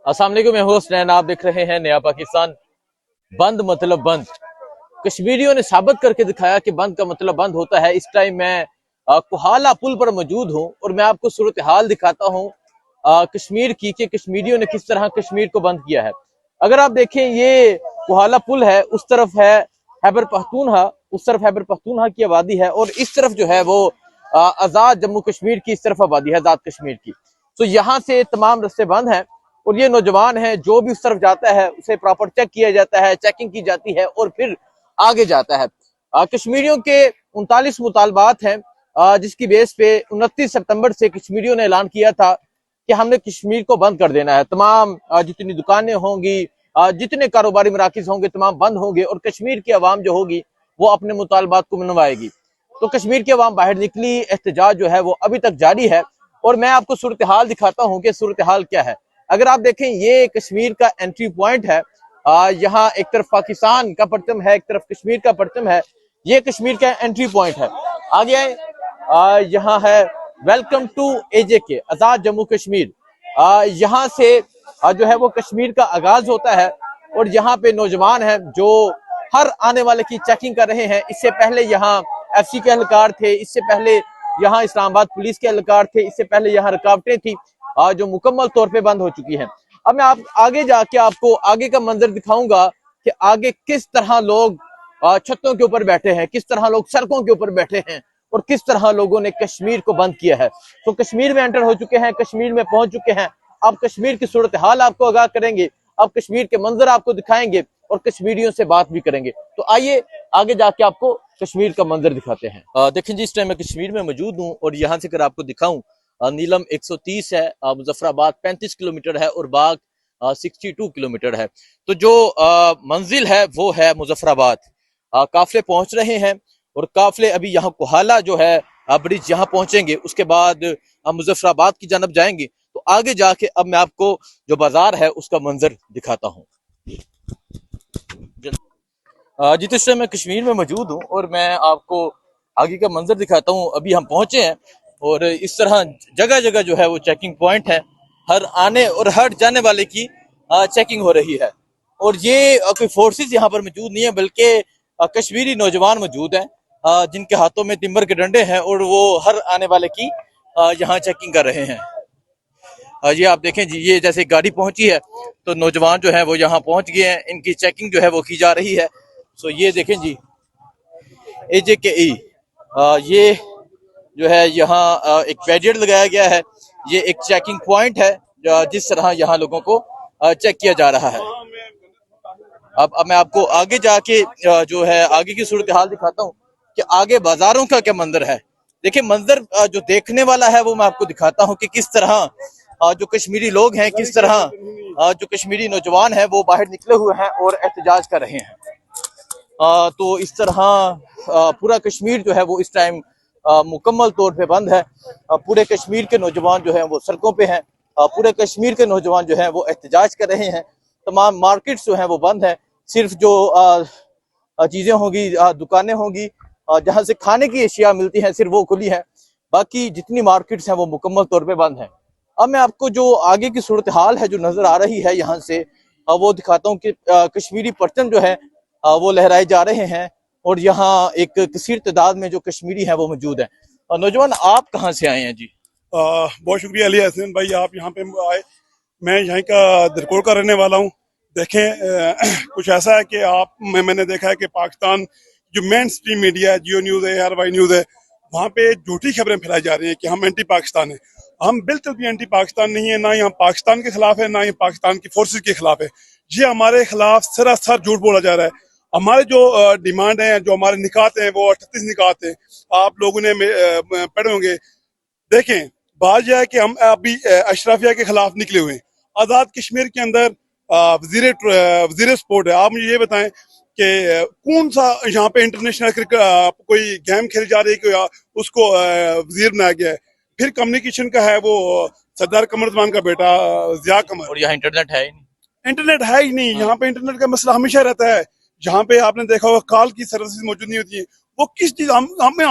अस्सलाम वालेकुम, मैं होस्ट नैन, आप देख रहे हैं नया पाकिस्तान। बंद मतलब बंद। कश्मीरियों ने साबित करके दिखाया कि बंद का मतलब बंद होता है। इस टाइम मैं कोहाला पुल पर मौजूद हूं और मैं आपको सूरत हाल दिखाता हूं कश्मीर की कि कश्मीरियों ने किस तरह कश्मीर को बंद किया है। अगर आप देखें, ये कोहाला पुल है, उस तरफ है खैबर पख्तूनख्वा, उस तरफ खैबर पख्तूनख्वा की आबादी है और इस तरफ जो है वो आजाद जम्मू कश्मीर की इस तरफ आबादी है, आजाद कश्मीर की। तो यहाँ से तमाम रास्ते बंद हैं और ये नौजवान है, जो भी उस तरफ जाता है उसे प्रॉपर चेक किया जाता है, चेकिंग की जाती है और फिर आगे जाता है। कश्मीरियों के 39 मुतालबात हैं, जिसकी बेस पे 29 सितंबर से कश्मीरियों ने ऐलान किया था कि हमने कश्मीर को बंद कर देना है। तमाम जितनी दुकानें होंगी, जितने कारोबारी मराकिज होंगे, तमाम बंद होंगे और कश्मीर की आवाम जो होगी वो अपने मुतालबात को मनवाएगी। तो कश्मीर की आवाम बाहर निकली, एहतजाज जो है वो अभी तक जारी है और मैं आपको सूरत हाल दिखाता हूँ कि सूरत हाल क्या है। अगर आप देखें, ये कश्मीर का एंट्री पॉइंट है। यहाँ एक तरफ पाकिस्तान का परचम है, एक तरफ कश्मीर का परचम है। ये कश्मीर का एंट्री पॉइंट है। आगे आए, यहाँ है वेलकम टू AJK, आजाद जम्मू कश्मीर। यहाँ से जो है वो कश्मीर का आगाज होता है और यहाँ पे नौजवान हैं जो हर आने वाले की चेकिंग कर रहे हैं। इससे पहले यहाँ FC के एहलकार थे, इससे पहले यहाँ इस्लामाबाद पुलिस के एहलकार थे, इससे पहले यहाँ रुकावटें थी जो मुकम्मल तौर पे बंद हो चुकी हैं। अब मैं आप आगे जाके आपको आगे का मंजर दिखाऊंगा कि आगे किस तरह लोग छतों के ऊपर बैठे हैं, किस तरह लोग सड़कों के ऊपर बैठे हैं और किस तरह लोगों ने कश्मीर को बंद किया है। तो कश्मीर में एंटर हो चुके हैं, कश्मीर में पहुंच चुके हैं। अब कश्मीर की सूरत हाल आपको आगाह करेंगे, अब कश्मीर के मंजर आपको दिखाएंगे और कश्मीरियों से बात भी करेंगे। तो आइए आगे जाके आपको कश्मीर का मंजर दिखाते हैं। देखें जी, इस टाइम मैं कश्मीर में मौजूद हूँ और यहाँ से अगर आपको दिखाऊं, नीलम 130 है, मुजफ्फराबाद 35 किलोमीटर है और बाग 62 किलोमीटर है। तो जो मंजिल है वो है मुजफ्फराबाद। काफले पहुंच रहे हैं और काफले अभी यहाँ कोहाला जो है ब्रिज यहाँ पहुंचेंगे, उसके बाद हम मुजफ्फराबाद की जानब जाएंगे। तो आगे जाके अब मैं आपको जो बाजार है उसका मंजर दिखाता हूँ। जी, तो मैं कश्मीर में मौजूद हूँ और मैं आपको आगे का मंजर दिखाता हूँ। अभी हम पहुंचे हैं और इस तरह जगह जगह जो है वो चेकिंग पॉइंट है, हर आने और हर जाने वाले की चेकिंग हो रही है। और ये कोई फोर्सेस यहाँ पर मौजूद नहीं है, बल्कि कश्मीरी नौजवान मौजूद हैं जिनके हाथों में तिम्बर के डंडे हैं और वो हर आने वाले की यहाँ चेकिंग कर रहे हैं। ये आप देखें जी, ये जैसे गाड़ी पहुंची है तो नौजवान जो है वो यहाँ पहुंच गए हैं, इनकी चेकिंग जो है वो की जा रही है। सो ये देखें जी, AJKE, ये जो है यहाँ एक बैरियर लगाया गया है। ये एक चेकिंग पॉइंट है जिस तरह यहाँ लोगों को चेक किया जा रहा है। अब मैं आपको आगे जाके जो है आगे की सूरत हाल दिखाता हूँ कि आगे बाजारों का क्या मंजर है। देखिए, मंजर जो देखने वाला है वो मैं आपको दिखाता हूँ कि किस तरह जो कश्मीरी लोग हैं, किस तरह जो कश्मीरी नौजवान है वो बाहर निकले हुए हैं और एहतजाज कर रहे हैं। तो इस तरह पूरा कश्मीर जो है वो इस टाइम मुकम्मल तौर पे बंद है। पूरे कश्मीर के नौजवान जो हैं वो सड़कों पे हैं, पूरे कश्मीर के नौजवान जो हैं वो एहतजाज कर रहे हैं। तमाम मार्केट्स जो हैं वो बंद हैं। सिर्फ जो चीज़ें होंगी, दुकानें होंगी जहाँ से खाने की अशिया मिलती हैं, सिर्फ वो खुली हैं। बाकी जितनी मार्केट्स हैं वो मुकम्मल तौर पे बंद हैं। अब मैं आपको जो आगे की सूरत हाल है जो नज़र आ रही है यहाँ से, वो दिखाता हूँ कि कश्मीरी परचम जो है वो लहराए जा रहे हैं और यहाँ एक कसीर तादाद में जो कश्मीरी हैं वो मौजूद है। नौजवान, आप कहाँ से आए हैं जी? बहुत शुक्रिया अली हसन भाई, आप यहाँ पे आए। मैं यहीं का दरकोड़ का रहने वाला हूँ। देखें, कुछ ऐसा है कि मैंने देखा है कि पाकिस्तान जो मेन स्ट्रीम मीडिया है, जियो न्यूज़ है, ARY न्यूज़ है, वहाँ पे झूठी खबरें फैलाई जा रही हैं कि हम एंटी पाकिस्तान है। हम बिल्कुल भी एंटी पाकिस्तान नहीं है, ना ही हम पाकिस्तान के खिलाफ है, ना ही पाकिस्तान की फोर्सेज के खिलाफ है। ये हमारे खिलाफ सरासर झूठ बोला जा रहा है। हमारे जो डिमांड है, जो हमारे निकात हैं, वो 38 निकात हैं। आप लोगों ने पढ़े होंगे। देखें, बात यह है कि हम अभी अशराफिया के खिलाफ निकले हुए हैं। आज़ाद कश्मीर के अंदर वजीर स्पोर्ट है। आप मुझे ये बताएं कि कौन सा यहाँ पे इंटरनेशनल क्रिकेट कोई गेम खेल जा रही है कि उसको वजीर बनाया गया है। फिर कम्युनिकेशन का है वो सरदार कमर उस्मान का बेटा जिया कमर। और यहाँ इंटरनेट है ही नहीं। इंटरनेट है ही नहीं। यहाँ पे इंटरनेट का मसला हमेशा रहता है। जहाँ पे आपने देखा होगा कॉल की सर्विसेज मौजूद नहीं होती है। वो किस चीज हम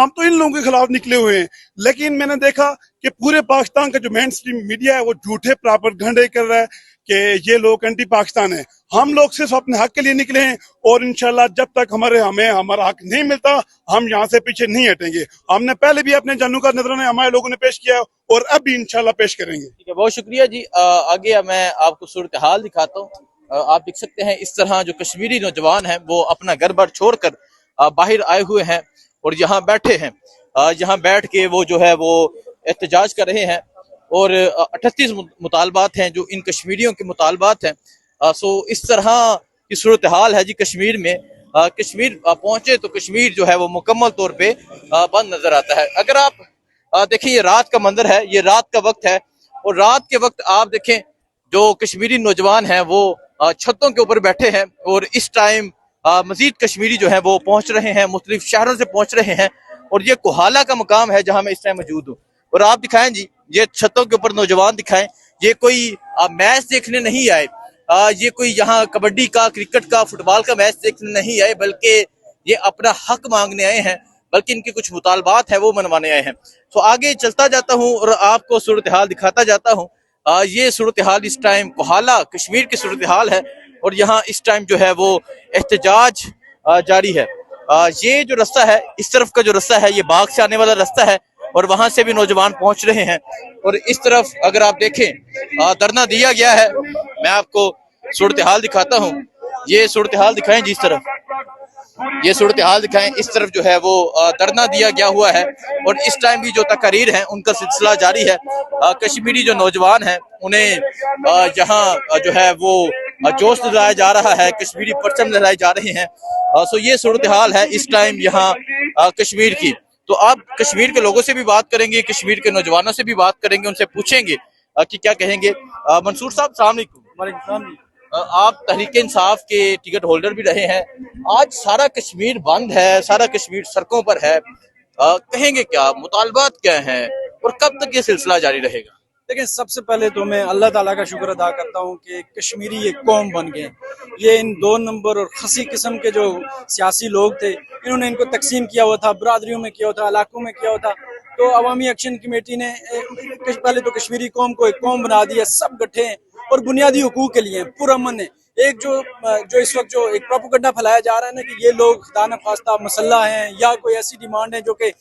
तो इन लोगों के खिलाफ निकले हुए हैं, लेकिन मैंने देखा कि पूरे पाकिस्तान का जो मेन स्ट्रीम मीडिया है वो झूठे प्रोपेगेंडा कर रहा है कि ये लोग एंटी पाकिस्तान है। हम लोग सिर्फ अपने हक के लिए निकले हैं और इंशाल्लाह जब तक हमें हमारा हक नहीं मिलता हम यहाँ से पीछे नहीं हटेंगे। हमने पहले भी अपने जानू का नजराना हमारे लोगों ने पेश किया और अब भी इंशाल्लाह पेश करेंगे। ठीक है, बहुत शुक्रिया जी। आगे मैं आपको सूरत हाल दिखाता हूँ। आप देख सकते हैं इस तरह जो कश्मीरी नौजवान हैं वो अपना घर बार छोड़कर बाहर आए हुए हैं और यहाँ बैठे हैं। यहाँ बैठ के वो जो है वो एहतजाज कर रहे हैं और 38 मुतालबात हैं जो इन कश्मीरियों के मुतालबात हैं। सो इस तरह की सूरत हाल है जी कश्मीर में। कश्मीर पहुंचे तो कश्मीर जो है वो मुकम्मल तौर पे बंद नजर आता है। अगर आप देखिए ये रात का मंजर है, ये रात का वक्त है और रात के वक्त आप देखें जो कश्मीरी नौजवान हैं वो छतों के ऊपर बैठे हैं और इस टाइम मजीद कश्मीरी जो है वो पहुंच रहे हैं, मुख्तलिफ शहरों से पहुंच रहे हैं और ये कोहाला का मुकाम है जहां मैं इस टाइम मौजूद हूँ। और आप दिखाएं जी, ये छतों के ऊपर नौजवान दिखाएं, ये कोई मैच देखने नहीं आए, ये कोई यहाँ कबड्डी का, क्रिकेट का, फुटबॉल का मैच देखने नहीं आए, बल्कि ये अपना हक मांगने आए हैं, बल्कि इनके कुछ मुतालबात है वो मनवाने आए हैं। तो आगे चलता जाता हूँ और आपको सूरत हाल दिखाता जाता हूँ। ये सूरत हाल इस टाइम कोहाला कश्मीर की सूरत हाल है और यहाँ इस टाइम जो है वो एहतजाज जारी है। ये जो रास्ता है, इस तरफ का जो रास्ता है, ये बाग से आने वाला रास्ता है और वहां से भी नौजवान पहुंच रहे हैं और इस तरफ अगर आप देखें धरना दिया गया है। मैं आपको सूरत हाल दिखाता हूँ, ये सूरत हाल दिखाएं जिस तरफ, ये सूरत हाल दिखाएं, इस तरफ जो है वो धरना दिया गया हुआ है और इस टाइम भी जो तकरीर है उनका सिलसिला जारी है। कश्मीरी जो नौजवान हैं उन्हें यहाँ जो है वो जोश दिलाया जा रहा है, कश्मीरी परचम लहराए जा रहे हैं। सो ये सूरत हाल है इस टाइम यहाँ कश्मीर की। तो आप कश्मीर के लोगों से भी बात करेंगे, कश्मीर के नौजवानों से भी बात करेंगे, उनसे पूछेंगे कि क्या कहेंगे। मंसूर साहब अस्सलाम वालेकुम। आप तहरीक इंसाफ के टिकट होल्डर भी रहे हैं। आज सारा कश्मीर बंद है, सारा कश्मीर सड़कों पर है, कहेंगे क्या, मुतालबात क्या हैं और कब तक ये सिलसिला जारी रहेगा? देखिए, सबसे पहले तो मैं अल्लाह ताला का शुक्र अदा करता हूँ कि कश्मीरी एक कौम बन गए। ये इन 2 नंबर और खसी किस्म के जो सियासी लोग थे, इन्होंने इनको तकसीम किया हुआ था, बरादरियों में किया हुआ था, इलाकों में किया हुआ था। तो अवामी एक्शन कमेटी ने पहले तो कश्मीरी कौम को एक कौम बना दिया, सब गठे हैं और बुनियादी हुकूक के लिए पुरअमन है। एक जो इस वक्त जो एक प्रोपेगेंडा फैलाया जा रहा है ना कि ये लोग खुदा न खास्ता मसल्ला हैं या कोई ऐसी डिमांड है जो कि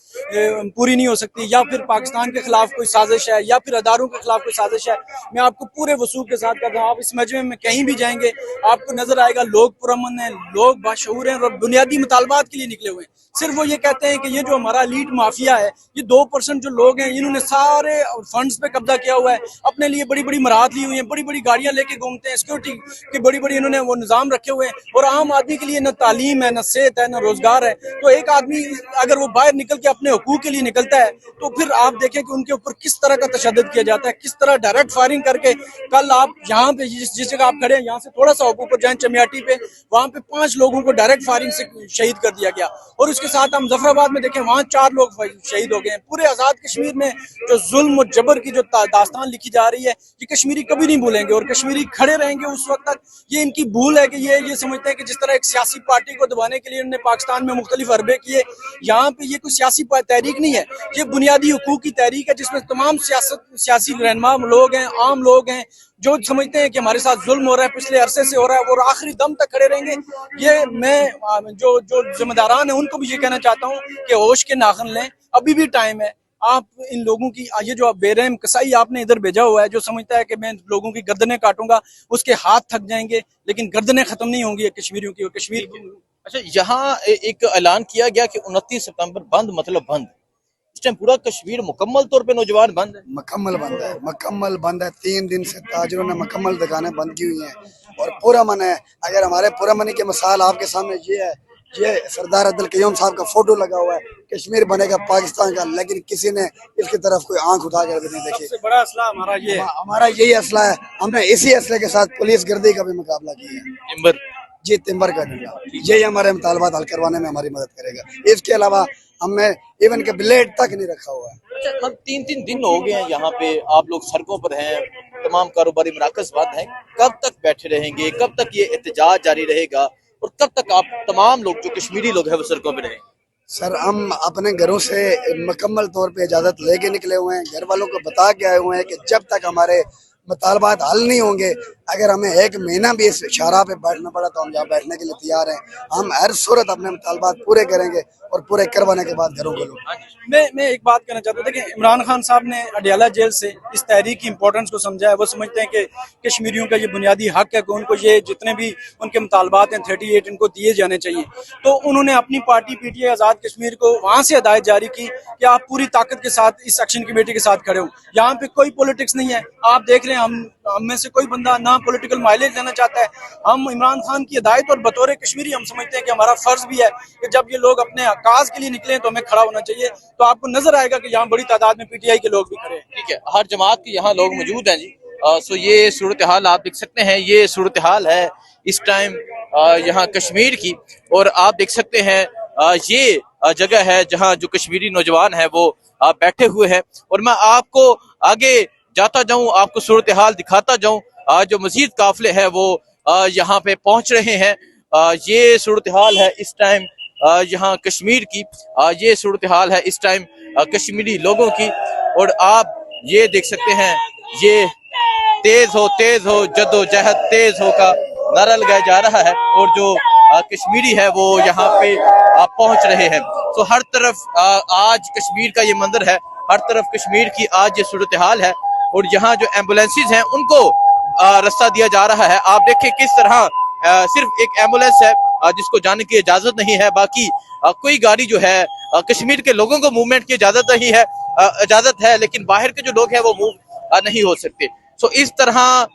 पूरी नहीं हो सकती, या फिर पाकिस्तान के खिलाफ कोई साजिश है, या फिर अदारों के खिलाफ कोई साजिश है। मैं आपको पूरे वसूख के साथ कहता हूँ, आप इस मजमे में कहीं भी जाएंगे आपको नजर आएगा लोग पुरअमन हैं, लोग बाशऊर हैं और बुनियादी मुतालबात के लिए निकले हुए हैं। सिर्फ वो ये कहते हैं कि ये जो हमारा लीड माफिया है, ये 2% जो लोग हैं, इन्होंने सारे फंड्स पे कब्जा किया हुआ है, अपने लिए बड़ी बड़ी मराहत ली हुई है, बड़ी बड़ी गाड़ियां लेके घूमते हैं, सिक्योरिटी की बड़ी बड़ी इन्होंने वो निजाम रखे हुए हैं और आम आदमी के लिए न तालीम है, न सेहत है, न रोजगार है। तो एक आदमी अगर वो बाहर निकल के अपने हुकूक के लिए निकलता है तो फिर आप देखें कि उनके ऊपर किस तरह का तशद्दुद किया जाता है, किस तरह डायरेक्ट फायरिंग करके। कल आप यहाँ पे जिस जगह आप खड़े हैं, यहाँ से थोड़ा सा ऊपर जाए चमियाटी पे, वहाँ पे 5 लोगों को डायरेक्ट फायरिंग से शहीद कर दिया गया और उसके साथ हम जफराबाद में देखें वहाँ 4 लोग शहीद हो गए हैं। पूरे आजाद कश्मीर में जो जुल्म और जबर की जो दास्तान लिखी जा रही है, ये कश्मीरी कभी नहीं भूलेंगे और कश्मीरी खड़े रहेंगे उस वक्त तक। ये इनकी भूल है कि ये समझते हैं कि जिस तरह एक सियासी पार्टी को दबाने के लिए उन्होंने पाकिस्तान में मुख्तलिफ हरबे किए, यहाँ पे ये कोई सियासी तहरीक नहीं है, ये बुनियादी हुकूक की तहरीक है जिसमें तमाम सियासी रहनुमा लोग हैं, आम लोग हैं जो समझते हैं कि हमारे साथ जुल्म हो रहा है, पिछले अरसे से हो रहा है और आखिरी दम तक खड़े रहेंगे। ये मैं जो जिम्मेदारान है उनको भी ये कहना चाहता हूँ कि होश के नाखन लें, अभी भी टाइम है। आप इन लोगों की ये जो बेरहम कसाई आपने इधर भेजा हुआ है, जो समझता है कि मैं लोगों की गर्दनें काटूंगा, उसके हाथ थक जाएंगे लेकिन गर्दनें खत्म नहीं होंगी कश्मीरियों की और कश्मीर की। अच्छा, यहाँ एक ऐलान किया गया कि 29 सितंबर बंद मतलब बंद। इस टाइम पूरा कश्मीर मुकम्मल तौर पे नौजवान बंद है, मुकम्मल बंद है, मुकम्मल बंद है। 3 दिन से ताजरों ने मुकम्मल दुकानें बंद की हुई हैं और पूरा मन है। अगर हमारे पूरा मनी की मिसाल आपके सामने ये है, ये सरदार अब्दुल कयूम साहब का फोटो लगा हुआ है, कश्मीर बनेगा पाकिस्तान का, लेकिन किसी ने इसकी तरफ कोई आंख उठा कर भी नहीं देखी। सबसे बड़ा असला हमारा ये है, हमारा यही असला है। हमने इसी असले के साथ पुलिस गर्दी का भी मुकाबला किया है। टिम्बर जी, तिम्बर का डंडा, यही हमारे मुतालबात हल करवाने में हमारी मदद करेगा। इसके अलावा हमने इवन के ब्लेड तक नहीं रखा हुआ है। अच्छा, हम 3-3 दिन हो गए हैं यहाँ पे, आप लोग सड़कों पर हैं, तमाम कारोबारी मराकज बंद हैं, कब तक बैठे रहेंगे, कब तक ये एहतजाज जारी रहेगा और कब तक आप तमाम लोग जो कश्मीरी लोग हैं वो सड़कों पर रहेंगे? सर, हम अपने घरों से मुकम्मल तौर पे इजाज़त लेके निकले हुए हैं, घर वालों को बता के आए हुए हैं कि जब तक हमारे मुतालबात हल नहीं होंगे, अगर हमें एक महीना भी इस शाहराह पे बैठना पड़ा तो हम यहाँ बैठने के लिए तैयार हैं। हम हर सूरत अपने मुतालबात पूरे करेंगे और पूरे करवाने के बाद घरों को लौट। मैं एक बात कहना चाहता हूँ। देखिए, इमरान खान साहब ने अडियाला जेल से इस तहरीक की इंपॉर्टेंस को समझा है। वो समझते हैं कि कश्मीरियों का ये बुनियादी हक है कि उनको ये जितने भी उनके मुतालबात हैं 38 इनको दिए जाने चाहिए। तो उन्होंने अपनी पार्टी पीटीआई आज़ाद कश्मीर को वहाँ से हिदायत जारी की कि आप पूरी ताकत के साथ इस एक्शन कमेटी के साथ खड़े हो। यहाँ पे कोई पॉलिटिक्स नहीं है। आप देख रहे हैं, हम में से कोई बंदा ना पॉलिटिकल माइलेज लेना चाहता है। हम इमरान खान की हिदायत और बतौर कश्मीरी हम समझते हैं कि हमारा फर्ज भी है कि जब ये लोग अपने काज के लिए निकले तो हमें खड़ा होना चाहिए। तो आपको नजर आएगा कि यहाँ बड़ी तादाद में पीटीआई के लोग भी खड़े हैं। ठीक है, हर जमात के यहाँ लोग मौजूद हैं जी। सो ये सूरत हाल आप देख सकते हैं, ये सूरत हाल है इस टाइम यहाँ कश्मीर की। और आप देख सकते हैं ये जगह है जहाँ जो कश्मीरी नौजवान है वो बैठे हुए हैं। और मैं आपको आगे जाता जाऊं, आपको सूरत हाल दिखाता जाऊं। जो मजीद काफिले हैं वो यहाँ पे पहुंच रहे हैं। ये सूरत हाल है इस टाइम यहाँ कश्मीर की। ये सूरत हाल है इस टाइम कश्मीरी लोगों की। और आप ये देख सकते हैं, ये तेज हो जद्दोजहद तेज हो का नारा लगाया जा रहा है। और जो कश्मीरी है वो यहाँ पे पहुंच रहे हैं। तो हर तरफ आज कश्मीर का ये मंदिर है, हर तरफ कश्मीर की आज ये सूरत हाल है। और यहाँ जो एम्बुलेंसेज हैं उनको रास्ता दिया जा रहा है। आप देखें किस तरह सिर्फ एक एम्बुलेंस है जिसको जाने की इजाजत नहीं है, बाकी कोई गाड़ी जो है कश्मीर के लोगों को मूवमेंट की इजाजत नहीं है, इजाजत है, लेकिन बाहर के जो लोग हैं वो मूव नहीं हो सकते। सो इस तरह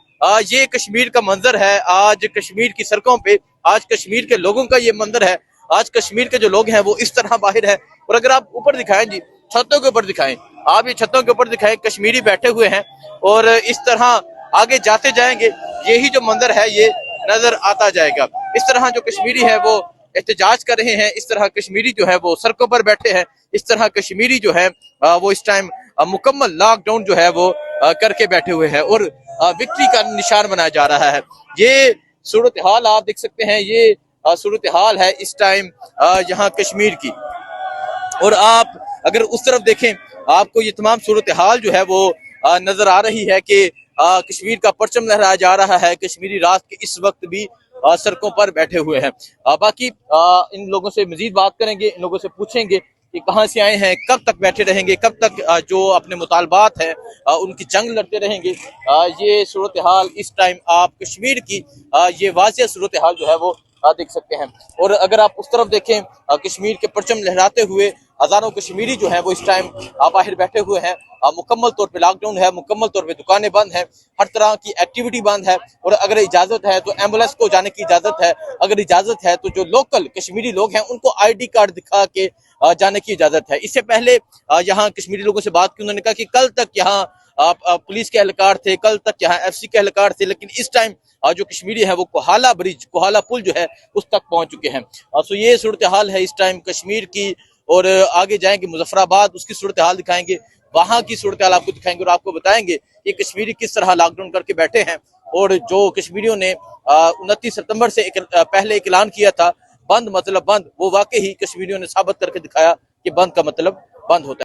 ये कश्मीर का मंजर है आज कश्मीर की सड़कों पे। आज कश्मीर के लोगों का ये मंजर है। आज कश्मीर के जो लोग हैं वो इस तरह बाहर है। और अगर आप ऊपर दिखाएं जी, छतों के ऊपर दिखाएं, आप ये छतों के ऊपर दिखाएं, कश्मीरी बैठे हुए हैं। और इस तरह आगे जाते जाएंगे, यही जो मंजर है ये नजर आता जाएगा। इस तरह जो कश्मीरी है वो एहतजाज कर रहे हैं, इस तरह कश्मीरी जो है वो सड़कों पर बैठे हैं, इस तरह कश्मीरी जो है वो इस टाइम मुकम्मल लॉकडाउन जो है वो करके बैठे हुए हैं। और विक्ट्री का निशान बनाया जा रहा है। ये सूरत हाल आप देख सकते हैं, ये सूरत हाल है इस टाइम यहाँ कश्मीर की। और आप अगर उस तरफ देखें, आपको ये तमाम सूरत हाल जो है वो नजर आ रही है कि कश्मीर का परचम लहराया जा रहा है। कश्मीरी रात के इस वक्त भी सड़कों पर बैठे हुए हैं। बाकी इन लोगों से मजीद बात करेंगे, इन लोगों से पूछेंगे कि कहाँ से आए हैं, कब तक बैठे रहेंगे, कब तक जो अपने मुतालबात है उनकी जंग लड़ते रहेंगे। ये सूरत हाल इस टाइम आप कश्मीर की ये वाज़ेह सूरत हाल जो है वो देख सकते हैं। और अगर आप उस तरफ देखें, कश्मीर के परचम लहराते हुए हजारों कश्मीरी जो है वो इस टाइम बाहर बैठे हुए हैं। मुकम्मल तौर पे लॉकडाउन है, मुकम्मल तौर पे दुकानें बंद हैं, हर तरह की एक्टिविटी बंद है। और अगर इजाजत है तो एम्बुलेंस को जाने की इजाजत है, अगर इजाजत है तो जो लोकल कश्मीरी लोग हैं उनको ID कार्ड दिखा के जाने की इजाजत है। इससे पहले यहाँ कश्मीरी लोगों से बात की, उन्होंने कहा कि कल तक यहाँ पुलिस के एहलकार थे, कल तक यहाँ FC के एहलकार थे, लेकिन इस टाइम जो कश्मीरी है वो कोहाला ब्रिज, कोहाला पुल जो है उस तक पहुंच चुके हैं। सो ये सूरत हाल है इस टाइम कश्मीर की। और आगे जाएंगे मुजफ्फराबाद, उसकी सूरत हाल दिखाएंगे, वहां की सूरत हाल आपको दिखाएंगे और आपको बताएंगे कि कश्मीरी किस तरह लॉकडाउन करके बैठे हैं। और जो कश्मीरियों ने 29 सितंबर से पहले एक ऐलान किया था, बंद मतलब बंद, वो वाकई ही कश्मीरियों ने साबित करके दिखाया कि बंद का मतलब बंद होता है।